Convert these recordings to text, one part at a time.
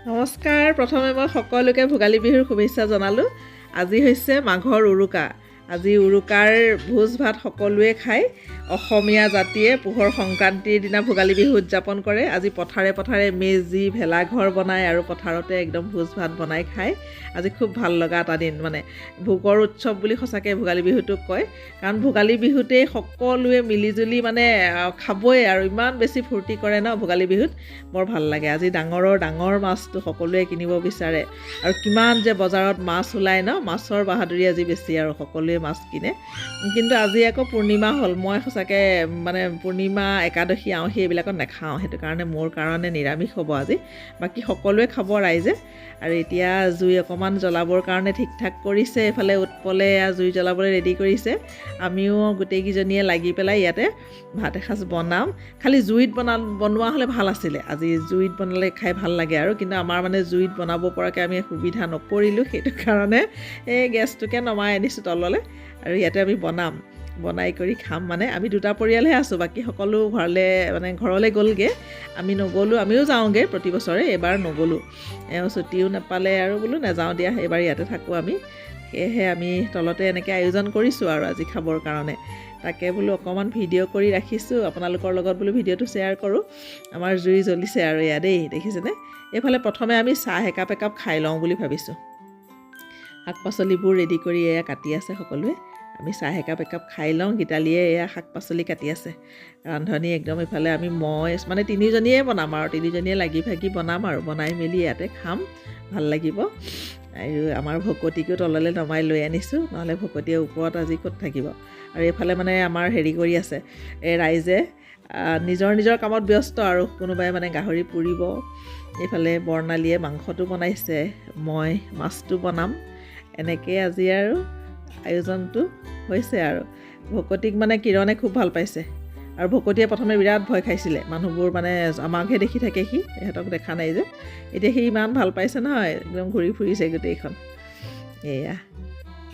নমস্কাৰ। প্ৰথমে মই সকলোকে ভোগালী বিহুৰ শুভেচ্ছা জনালোঁ। আজি হৈছে মাঘৰ উৰুকা। আজি উৰুকাৰ ভোজ ভাত সকলোৱে খায়। অসমীয়া জাতিয়ে পোহৰ সংক্ৰান্তিৰ দিনা ভোগালী বিহু উদযাপন কৰে। আজি পথাৰে পথাৰে মেজি ভেলাঘৰ বনায় আৰু পথাৰতে একদম ভোজ ভাত বনাই খায়। আজি খুব ভাল লগা এটা দিন, মানে ভোগৰ উৎসৱ বুলি সঁচাকৈ ভোগালী বিহুটোক কয়। কাৰণ ভোগালী বিহুতেই সকলোৱে মিলিজুলি মানে খাবই আৰু ইমান বেছি ফূৰ্তি কৰে ন ভোগালী বিহুত। বৰ ভাল লাগে। আজি ডাঙৰ মাছটো সকলোৱে কিনিব বিচাৰে আৰু কিমান যে বজাৰত মাছ ওলায় ন, মাছৰ বাহাদুৰি আজি বেছি আৰু সকলোৱে মাছ কিনে। কিন্তু আজি আকৌ পূৰ্ণিমা হ'ল। মই সঁচাকৈ মানে পূৰ্ণিমা, একাদশী, আউসী এইবিলাকত নাখাওঁ। সেইটো কাৰণে মোৰ কাৰণে নিৰামিষ হ'ব আজি। বাকী সকলোৱে খাব ৰাইজে। আৰু এতিয়া জুই অকণমান জ্বলাবৰ কাৰণে ঠিক ঠাক কৰিছে। এইফালে উৎপলে জুই জ্বলাবলৈ ৰেডি কৰিছে। আমিও গোটেইকেইজনীয়ে লাগি পেলাই ইয়াতে ভাত এসাঁজ বনাম। খালি জুইত বনোৱা হ'লে ভাল আছিলে। আজি জুইত বনালে খাই ভাল লাগে আৰু, কিন্তু আমাৰ মানে জুইত বনাব পৰাকৈ আমি সুবিধা নকৰিলোঁ। সেইটো কাৰণে এই গেছটোকে নমাই আনিছোঁ তললৈ আৰু ইয়াতে আমি বনাই কৰি খাম। মানে আমি দুটা পৰিয়ালহে আছোঁ, বাকী সকলো ঘৰলৈ গ'লগৈ। আমি নগ'লোঁ। আমিও যাওঁগৈ প্ৰতি বছৰে, এইবাৰ নগ'লোঁ। ছুটিও নাপালে আৰু বোলো নাযাওঁ দিয়া, এইবাৰ ইয়াতে থাকোঁ আমি। সেয়েহে আমি তলতে এনেকৈ আয়োজন কৰিছোঁ আৰু আজি খাবৰ কাৰণে। তাকে বোলো অকণমান ভিডিঅ' কৰি ৰাখিছোঁ আপোনালোকৰ লগত, বোলো ভিডিঅ'টো শ্বেয়াৰ কৰোঁ। আমাৰ জুই জ্বলিছে আৰু এয়া দেই, দেখিছেনে? এইফালে প্ৰথমে আমি চাহ একাপ খাই লওঁ বুলি ভাবিছোঁ। শাক পাচলিবোৰ ৰেডি কৰি এয়া কাটি আছে সকলোৱে। আমি চাহ একাপ খাই লওঁ। গীতালীয়ে এয়া শাক পাচলি কাটি আছে। ৰান্ধনি একদম ইফালে মই মানে তিনিজনীয়ে বনাম আৰু তিনিজনীয়ে লাগি ভাগি বনাম আৰু বনাই মেলি ইয়াতে খাম, ভাল লাগিব। আৰু আমাৰ ভকতিকো তললৈ নমাই লৈ আনিছোঁ, নহ'লে ভকতিয়ে ওপৰত আজি ক'ত থাকিব। আৰু এইফালে মানে আমাৰ হেৰি কৰি আছে, এই ৰাইজে নিজৰ কামত ব্যস্ত আৰু। কোনোবাই মানে গাহৰি পুৰিব, এইফালে বৰ্ণালীয়ে মাংসটো বনাইছে, মই মাছটো বনাম। এনেকৈ আজি আৰু আয়োজনটো হৈছে আৰু। ভকতিক মানে কিৰণে খুব ভাল পাইছে। আৰু ভকতিয়ে প্ৰথমে বিৰাট ভয় খাইছিলে। মানুহবোৰ মানে আমাকহে দেখি থাকে, ইহঁতক দেখা নাই যে। এতিয়া সি ইমান ভাল পাইছে নহয়, একদম ঘূৰি ফুৰিছে গোটেইখন। এয়া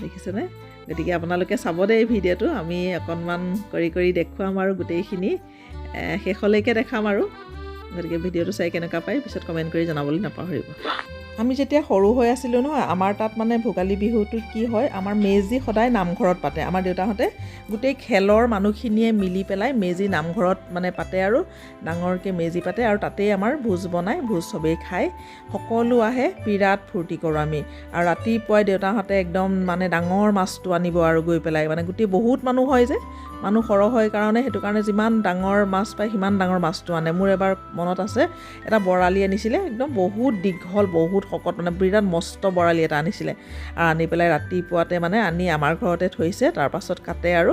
দেখিছেনে? গতিকে আপোনালোকে চাব দেই ভিডিঅ'টো। আমি অকণমান কৰি দেখুৱাম আৰু গোটেইখিনি শেষলৈকে দেখাম আৰু। গতিকে ভিডিঅ'টো চাই কেনেকুৱা পায় পিছত কমেণ্ট কৰি জনাবলৈ নাপাহৰিব। আমি যেতিয়া সৰু হৈ আছিলোঁ নহয়, আমাৰ তাত মানে ভোগালী বিহুটোত কি হয়, আমাৰ মেজি সদায় নামঘৰত পাতে। আমাৰ দেউতাহঁতে গোটেই খেলৰ মানুহখিনিয়ে মিলি পেলাই মেজি নামঘৰত মানে পাতে আৰু ডাঙৰকৈ মেজি পাতে আৰু তাতেই আমাৰ ভোজ বনায়, ভোজ চবেই খায়, সকলো আহে, বিৰাট ফূৰ্তি কৰোঁ আমি। আৰু ৰাতিপুৱাই দেউতাহঁতে একদম মানে ডাঙৰ মাছটো আনিব আৰু গৈ পেলাই, মানে গোটেই বহুত মানুহ হয় যে, মানুহ সৰহ হয় কাৰণে, সেইটো কাৰণে যিমান ডাঙৰ মাছ পায় সিমান ডাঙৰ মাছটো আনে। মোৰ এবাৰ মনত আছে, এটা বৰালি আনিছিলে, একদম বহুত দীঘল, বহুত শকত, মানে বিৰাট মস্ত বৰালি এটা আনিছিলে। আৰু আনি পেলাই ৰাতিপুৱাতে মানে আনি আমাৰ ঘৰতে থৈছে, তাৰপাছত কাটে আৰু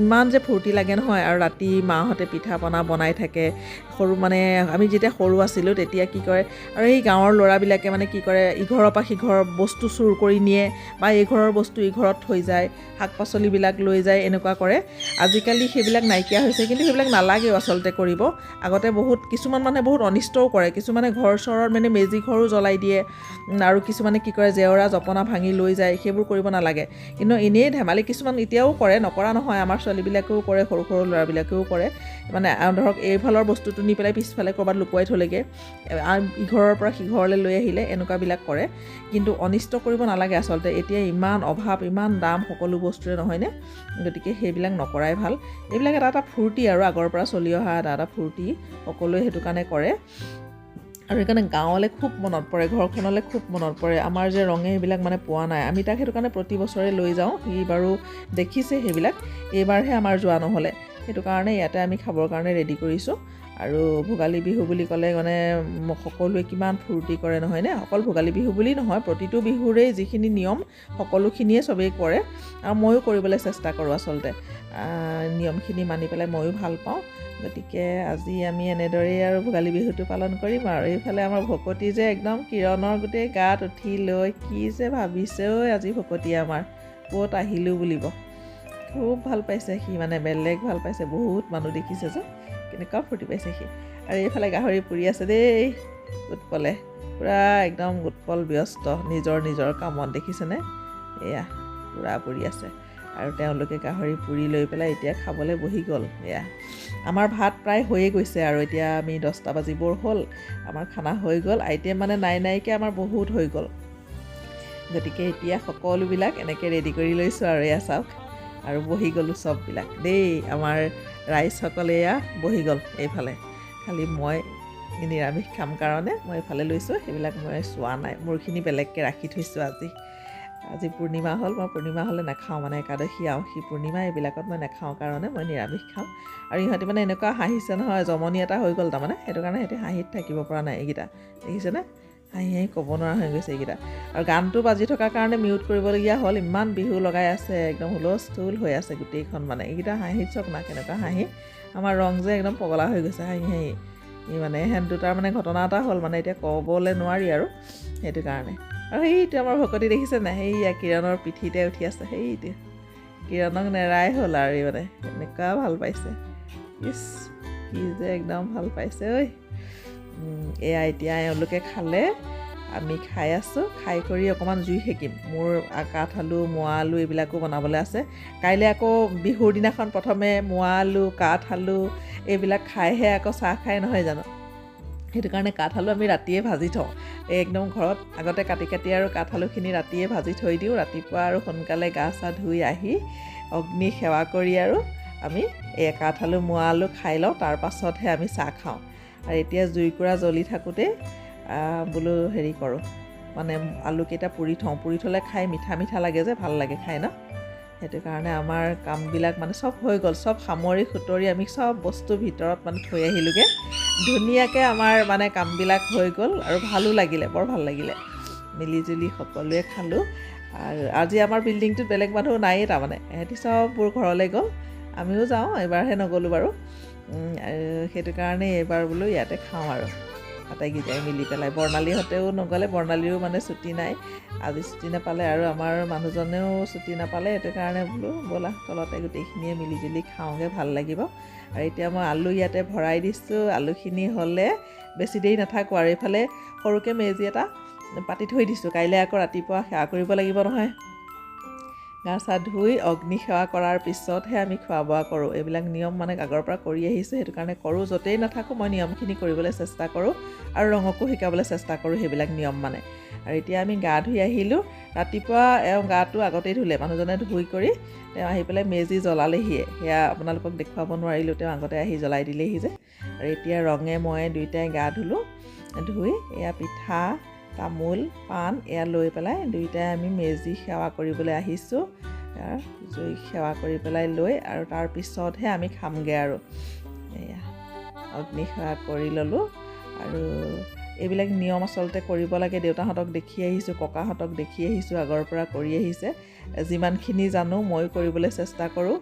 ইমান যে ফূৰ্তি লাগে নহয়। আৰু ৰাতি মাহঁতে পিঠা পনা বনাই থাকে। মানে আমি যেতিয়া সৰু আছিলোঁ তেতিয়া কি কৰে, আৰু এই গাঁৱৰ ল'ৰাবিলাকে মানে কি কৰে, ইঘৰৰ পৰা সিঘৰৰ বস্তু চুৰ কৰি নিয়ে বা এইঘৰৰ বস্তু ইঘৰত থৈ যায়, শাক পাচলিবিলাক লৈ যায়, এনেকুৱা কৰে। আজিকালি সেইবিলাক নাইকিয়া হৈছে, কিন্তু সেইবিলাক নালাগেও আচলতে কৰিব। আগতে কিছুমান মানুহে বহুত অনিষ্টও কৰে। কিছুমানে ঘৰ চৰত মানে মেজি ঘৰো জ্বলাই দিয়ে, আৰু কিছুমানে কি কৰে, জেওৰা জপনা ভাঙি লৈ যায়। সেইবোৰ কৰিব নালাগে। কিন্তু এনেই ধেমালি কিছুমান এতিয়াও কৰে, নকৰা নহয়। আমাৰ ছোৱালীবিলাকেও কৰে, সৰু ল'ৰাবিলাকেও কৰে। মানে ধৰক এইফালৰ বস্তুটো নি পেলাই পিছফালে ক'ৰবাত লুকুৱাই থ'লেগৈ, ইঘৰৰ পৰা সিঘৰলৈ লৈ আহিলে, এনেকুৱাবিলাক কৰে। কিন্তু অনিষ্ট কৰিব নালাগে আচলতে। এতিয়া ইমান অভাৱ, ইমান দাম সকলো বস্তুৰে, নহয়নে? গতিকে সেইবিলাক নকৰাই ভাল। এইবিলাক এটা ফূৰ্তি আৰু, আগৰ পৰা চলি অহা এটা ফূৰ্তি, সকলোৱে সেইটো কাৰণে কৰে। আৰু সেইকাৰণে গাঁৱলৈ খুব মনত পৰে, ঘৰখনলৈ খুব মনত পৰে। আমাৰ যে ৰঙে এইবিলাক মানে পোৱা নাই, আমি তাক সেইটো কাৰণে প্ৰতি বছৰে লৈ যাওঁ। সি বাৰু দেখিছে সেইবিলাক, এইবাৰহে আমাৰ যোৱা নহ'লে। সেইটো কাৰণে ইয়াতে আমি খাবৰ কাৰণে ৰেডি কৰিছোঁ। আৰু ভোগালী বিহু বুলি ক'লে মানে সকলোৱে কিমান ফূৰ্তি কৰে, নহয়নে? অকল ভোগালী বিহু বুলি নহয়, প্ৰতিটো বিহুৰেই যিখিনি নিয়ম সকলোখিনিয়ে চবেই কৰে, আৰু ময়ো কৰিবলৈ চেষ্টা কৰোঁ আচলতে। নিয়মখিনি মানি পেলাই ময়ো ভাল পাওঁ। গতিকে আজি আমি এনেদৰেই আৰু ভোগালী বিহুটো পালন কৰিম। আৰু এইফালে আমাৰ ভকতি যে একদম কিৰণৰ গোটেই গাত উঠি লৈ কি যে ভাবিছে আজি ভকতিয়ে আমাৰ, ক'ত আহিলোঁ বুলিব। খুব ভাল পাইছে সি, মানে বেলেগ ভাল পাইছে। বহুত মানুহ দেখিছে যে, কেনেকুৱা ফূৰ্তি পাইছে সি। আৰু এইফালে গাহৰি পুৰি আছে দেই উৎপলে, পূৰা একদম উৎপল ব্যস্ত নিজৰ কামত, দেখিছেনে? এয়া পূৰা পুৰি আছে। আৰু তেওঁলোকে গাহৰি পুৰি লৈ পেলাই এতিয়া খাবলৈ বহি গ'ল। এয়া আমাৰ ভাত প্ৰায় হৈয়ে গৈছে আৰু এতিয়া আমি 10টা বাজিবৰ হ'ল, আমাৰ খানা হৈ গ'ল। আইটেম মানে নাইকৈ আমাৰ বহুত হৈ গ'ল, গতিকে এতিয়া সকলোবিলাক এনেকৈ ৰেডি কৰি লৈছোঁ আৰু এয়া চাওক, আৰু বহি গ'লোঁ চববিলাক দেই। আমাৰ ৰাইজসকলে এয়া বহি গ'ল এইফালে, খালি মই নিৰামিষ খাম কাৰণে মই এইফালে লৈছোঁ, সেইবিলাক মই চোৱা নাই, মোৰখিনি বেলেগকৈ ৰাখি থৈছোঁ। আজি পূৰ্ণিমা হ'ল, মই পূৰ্ণিমা হ'লে নাখাওঁ, মানে একাদশী আউসী পূৰ্ণিমা এইবিলাকত মই নাখাওঁ কাৰণে মই নিৰামিষ খাওঁ। আৰু ইহঁতি মানে এনেকুৱা হাঁহিছে নহয়, জমনি এটা হৈ গ'ল তাৰমানে, সেইটো কাৰণে সিহঁতি হাঁহিত থাকিব পৰা নাই। এইকেইটা দেখিছেনে, হাঁহি ক'ব নোৱাৰা হৈ গৈছে এইকেইটা। আৰু গানটো বাজি থকাৰ কাৰণে মিউট কৰিবলগীয়া হ'ল, ইমান বিহু লগাই আছে, একদম হুলস্থুল হৈ আছে গোটেইখন। মানে এইকেইটা হাঁহিত চাওক না কেনেকুৱা হাঁহি, আমাৰ ৰং যে একদম পগলা হৈ গৈছে হাঁহি। মানে হেন দুটাৰ মানে ঘটনা এটা হ'ল, মানে এতিয়া ক'বলৈ নোৱাৰি আৰু সেইটো কাৰণে। আৰু সেইটো আমাৰ ভকতি দেখিছে নাই, সেইয়া কিৰণৰ পিঠিতে উঠি আছে, সেইটো কিৰণক নেৰাই হ'ল আৰু মানে এনেকুৱা ভাল পাইছে, ইচ কি যে একদম ভাল পাইছে ঐ। এয়া এতিয়া এওঁলোকে খালে, আমি খাই আছোঁ, খাই কৰি অকণমান জুই সেকিম। মোৰ কাঠ আলু, মোৱা আলু এইবিলাকো বনাবলৈ আছে। কাইলৈ আকৌ বিহুৰ দিনাখন প্ৰথমে মোৱা আলু, কাঠ আলু এইবিলাক খাইহে আকৌ চাহ খাই নহয় জানো, সেইটো কাৰণে কাঠ আলু আমি ৰাতিয়ে ভাজি থওঁ। একদম ঘৰত আগতে কাটি আৰু কাঠ আলুখিনি ৰাতিয়ে ভাজি থৈ দিওঁ, ৰাতিপুৱা আৰু সোনকালে গা চা ধুই আহি অগ্নি সেৱা কৰি আৰু আমি এই কাঠ আলু, মোৱা আলু খাই লওঁ, তাৰ পাছতহে আমি চাহ খাওঁ। আৰু এতিয়া জুইকুৰা জ্বলি থাকোঁতে বোলো হেৰি কৰোঁ, মানে আলুকেইটা পুৰি থওঁ, পুৰি থ'লে খাই মিঠা মিঠা লাগে যে, ভাল লাগে খাই ন, সেইটো কাৰণে আমাৰ কামবিলাক মানে চব হৈ গ'ল, চব সামৰি সুতৰি আমি চব বস্তু ভিতৰত মানে থৈ আহিলোঁগৈ। ধুনীয়াকৈ আমাৰ মানে কামবিলাক হৈ গ'ল আৰু ভালো লাগিলে, বৰ ভাল লাগিলে, মিলিজুলি সকলোৱে খালোঁ। আৰু আজি আমাৰ বিল্ডিংটোত বেলেগ মানুহ নায়েই, তাৰমানে এহেঁতি চববোৰ ঘৰলৈ গ'ল, আমিও যাওঁ, এইবাৰহে নগ'লোঁ বাৰু। সেইটো কাৰণে এইবাৰ বোলো ইয়াতে খাওঁ আৰু আটাইকেইটাই মিলি পেলাই। বৰ্ণালীহঁতেও নগ'লে, বৰ্ণালীৰো মানে ছুটি নাই, আজি ছুটি নাপালে আৰু আমাৰ মানুহজনেও ছুটি নাপালে, সেইটো কাৰণে বোলো ব'লা তলতে গোটেইখিনিয়ে মিলিজুলি খাওঁগৈ, ভাল লাগিব। আৰু এতিয়া মই আলু ইয়াতে ভৰাই দিছোঁ, আলুখিনি হ'লে বেছি দেৰি নাথাকোঁ আৰু এইফালে সৰুকৈ মেজি এটা পাতি থৈ দিছোঁ, কাইলৈ আকৌ ৰাতিপুৱা সেৱা কৰিব লাগিব নহয়। গা চা ধুই অগ্নি সেৱা কৰাৰ পিছতহে আমি খোৱা বোৱা কৰোঁ। এইবিলাক নিয়ম মানে আগৰ পৰা কৰি আহিছোঁ, সেইটো কাৰণে কৰোঁ, য'তেই নাথাকোঁ মই নিয়মখিনি কৰিবলৈ চেষ্টা কৰোঁ আৰু ৰঙকো শিকাবলৈ চেষ্টা কৰোঁ সেইবিলাক নিয়ম মানে। আৰু এতিয়া আমি গা ধুই আহিলোঁ, ৰাতিপুৱা এওঁ গাটো আগতেই ধুলে, মানুহজনে ধুই কৰি তেওঁ আহি পেলাই মেজি জ্বলালেহিয়ে, সেয়া আপোনালোকক দেখুৱাব নোৱাৰিলোঁ, তেওঁ আগতে আহি জ্বলাই দিলেহি যে। আৰু এতিয়া ৰঙে মই দুয়োটাই গা ধুলোঁ, ধুই এয়া পিঠা, তামোল, পাণ এয়া লৈ পেলাই দুয়োটাই আমি মেজি সেৱা কৰিবলৈ আহিছোঁ। জুই সেৱা কৰি পেলাই লৈ আৰু তাৰপিছতহে আমি খামগৈ আৰু এয়া অগ্নি সেৱা কৰি ল'লোঁ। আৰু এইবিলাক নিয়ম আচলতে কৰিব লাগে, দেউতাহঁতক দেখি আহিছোঁ, ককাহঁতক দেখি আহিছোঁ, আগৰ পৰা কৰি আহিছে, যিমানখিনি জানো ময়ো কৰিবলৈ চেষ্টা কৰোঁ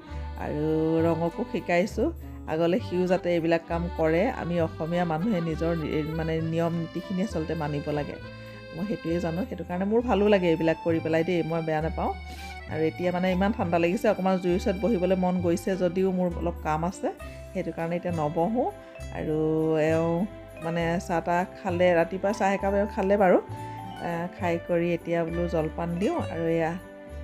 আৰু ৰঙকো শিকাইছোঁ, আগলৈ সিও যাতে এইবিলাক কাম কৰে। আমি অসমীয়া মানুহে নিজৰ মানে নিয়ম নীতিখিনি আচলতে মানিব লাগে, মই সেইটোৱে জানো, সেইটো কাৰণে মোৰ ভালো লাগে এইবিলাক কৰি পেলাই দেই, মই বেয়া নাপাওঁ। আৰু এতিয়া মানে ইমান ঠাণ্ডা লাগিছে, অকণমান জুইৰ ওচৰত বহিবলৈ মন গৈছে যদিও মোৰ অলপ কাম আছে, সেইটো কাৰণে এতিয়া নবহোঁ। আৰু এওঁ মানে চাহ তাহ খালে, ৰাতিপুৱা চাহ একাপ খালে বাৰু, খাই কৰি এতিয়া বোলো জলপান দিওঁ। আৰু এয়া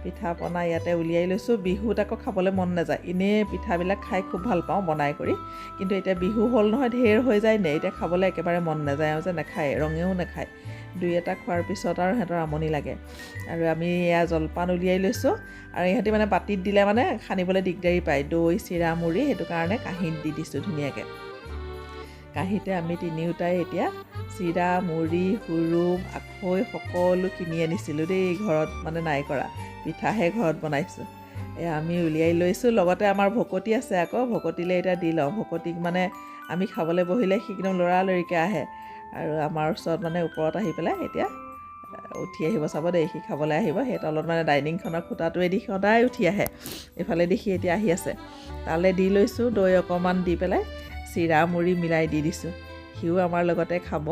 পিঠা পনা ইয়াতে উলিয়াই লৈছোঁ, বিহুত আকৌ খাবলৈ মন নাযায়, এনেই পিঠাবিলাক খাই খুব ভাল পাওঁ বনাই কৰি, কিন্তু এতিয়া বিহু হ'ল নহয়, ঢেৰ হৈ যায় নে, এতিয়া খাবলৈ একেবাৰে মন নাযায়, আৰু যে নাখায়, ৰঙেও নাখায়, দুই এটা খোৱাৰ পিছত আৰু সিহঁতৰ আমনি লাগে। আৰু আমি এয়া জলপান উলিয়াই লৈছোঁ, আৰু ইহঁতি মানে বাতিত দিলে মানে সানিবলৈ দিগদাৰী পায়, দৈ চিৰা মুড়ি, সেইটো কাৰণে কাঁহীত দি দিছোঁ ধুনীয়াকৈ। কাঁহীতে আমি তিনিওটাই এতিয়া চিৰা, মুড়ি, হুৰুম, আখৈ সকলো কিনি আনিছিলোঁ দেই, ঘৰত মানে নাই কৰা, পিঠাহে ঘৰত বনাইছোঁ। আমি উলিয়াই লৈছোঁ, লগতে আমাৰ ভকতি আছে আকৌ, ভকতিলৈ এতিয়া দি লওঁ। ভকতিক মানে আমি খাবলৈ বহিলে সি একদম লৰালৰিকৈ আহে, আৰু আমাৰ ওচৰত মানে ওপৰত আহি পেলাই এতিয়া উঠি আহিব, চাব দেই, সি খাবলৈ আহিব, সেই তলত মানে ডাইনিংখনৰ খুটাটোৱেদি সদায় উঠি আহে, এইফালে দেখি এতিয়া আহি আছে, তালৈ দি লৈছোঁ, দৈ অকণমান দি পেলাই চিৰা মুড়ি মিলাই দি দিছোঁ, সিও আমাৰ লগতে খাব।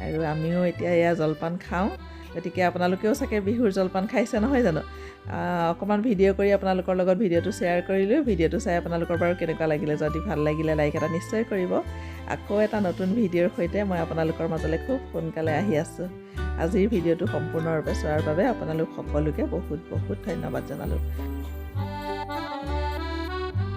আৰু আমিও এতিয়া এয়া জলপান খাওঁ, গতিকে আপোনালোকেও চাগে বিহুৰ জলপান খাইছে নহয় জানো। অকণমান ভিডিঅ' কৰি আপোনালোকৰ লগত ভিডিঅ'টো শ্বেয়াৰ কৰিলোঁ, ভিডিঅ'টো চাই আপোনালোকৰ বাৰু কেনেকুৱা লাগিলে, যদি ভাল লাগিলে লাইক এটা নিশ্চয় কৰিব। আকৌ এটা নতুন ভিডিঅ'ৰ সৈতে মই আপোনালোকৰ মাজলৈ খুব সোনকালে আহি আছোঁ। আজিৰ ভিডিঅ'টো সম্পূৰ্ণৰূপে চোৱাৰ বাবে আপোনালোক সকলোকে বহুত বহুত ধন্যবাদ জনালোঁ।